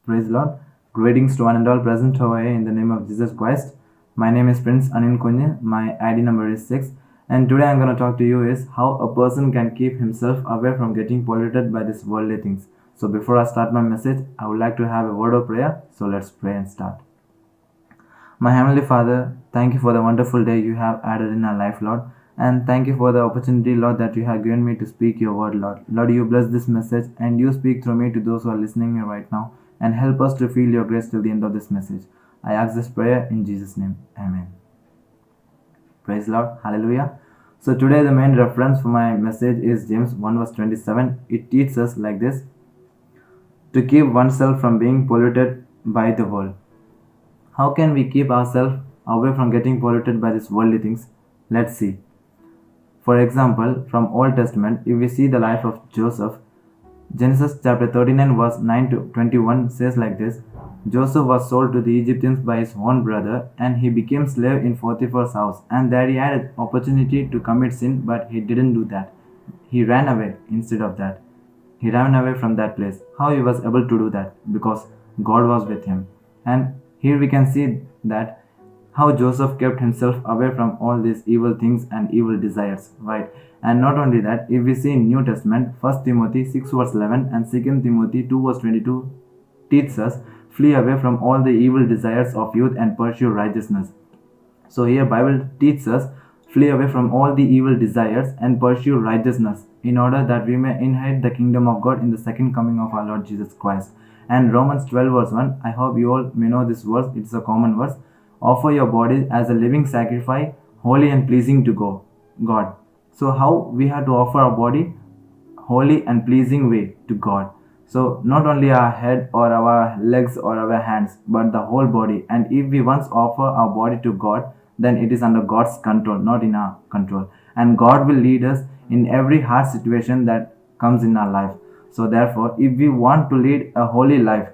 Praise Lord. Greetings to one and all present over here in the name of Jesus Christ. My name is Prince Anin Kunye. My ID number is 6. And today I'm going to talk to you is how a person can keep himself away from getting polluted by these worldly things. So before I start my message, I would like to have a word of prayer. So let's pray and start. My Heavenly Father, thank you for the wonderful day you have added in our life, Lord. And thank you for the opportunity, Lord, that you have given me to speak your word, Lord. Lord, you bless this message and you speak through me to those who are listening right now and help us to feel your grace till the end of this message. I ask this prayer in Jesus' name. Amen. Praise Lord. Hallelujah. So today the main reference for my message is James 1 verse 27. It teaches us like this: to keep oneself from being polluted by the world. How can we keep ourselves away from getting polluted by these worldly things? Let's see. For example, from Old Testament, if we see the life of Joseph, Genesis chapter 39 verse 9 to 21 says like this: Joseph was sold to the Egyptians by his own brother, and he became slave in Potiphar's house. And there he had an opportunity to commit sin, but he didn't do that. He ran away instead of that. He ran away from that place. How he was able to do that? Because God was with him. And here we can see that how Joseph kept himself away from all these evil things and evil desires, right? And not only that, if we see in New Testament, 1 Timothy 6 verse 11 and 2 Timothy 2 verse 22 teaches us, flee away from all the evil desires of youth and pursue righteousness. So here Bible teaches us, flee away from all the evil desires and pursue righteousness, in order that we may inherit the kingdom of God in the second coming of our Lord Jesus Christ. And Romans 12 verse 1, I hope you all may know this verse, it's a common verse. Offer your body as a living sacrifice, holy and pleasing to God. So how we have to offer our body? Holy and pleasing way to God. So not only our head or our legs or our hands, but the whole body. And if we once offer our body to God, then it is under God's control, not in our control. And God will lead us in every hard situation that comes in our life. So therefore, if we want to lead a holy life,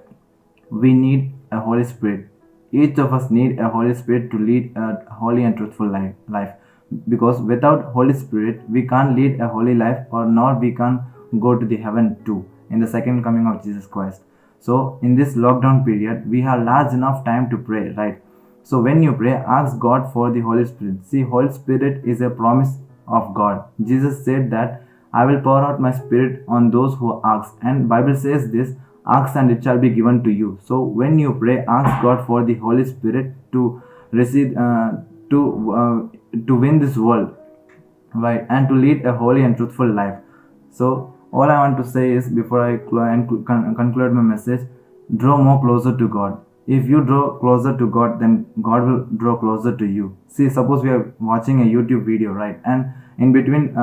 we need a Holy Spirit. Each of us need a Holy Spirit to lead a holy and truthful life. Because without Holy Spirit, we can't lead a holy life, or nor we can go to the heaven too in the second coming of Jesus Christ. So in this lockdown period, we have large enough time to pray, right? So when you pray, ask God for the Holy Spirit. See, Holy Spirit is a promise of God. Jesus said that I will pour out my spirit on those who ask. And Bible says this, ask and it shall be given to you. So when you pray, ask God for the Holy Spirit to receive, to win this world, right, and to lead a holy and truthful life. So all I want to say is, before I conclude my message, draw more closer to God. If you draw closer to God, then God will draw closer to you. See, suppose we are watching a YouTube video, right, and in between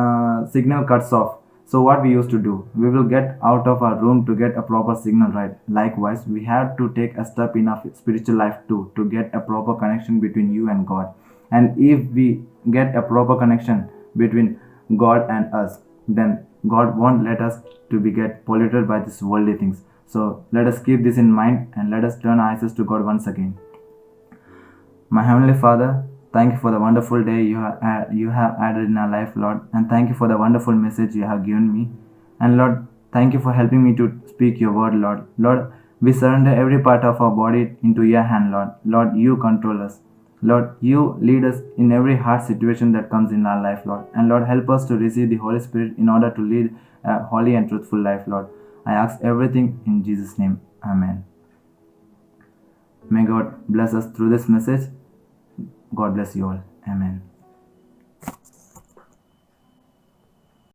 signal cuts off. So what we used to do, we will get out of our room to get a proper signal, right? Likewise, we have to take a step in our spiritual life too, to get a proper connection between you and God. And if we get a proper connection between God and us, then God won't let us to be get polluted by these worldly things. So let us keep this in mind and let us turn our eyes to God once again. My Heavenly Father, thank you for the wonderful day you have added in our life, Lord. And thank you for the wonderful message you have given me. And Lord, thank you for helping me to speak your word, Lord. Lord, we surrender every part of our body into your hand, Lord. Lord, you control us. Lord, you lead us in every hard situation that comes in our life, Lord. And Lord, help us to receive the Holy Spirit in order to lead a holy and truthful life, Lord. I ask everything in Jesus' name. Amen. May God bless us through this message. God bless you all. Amen.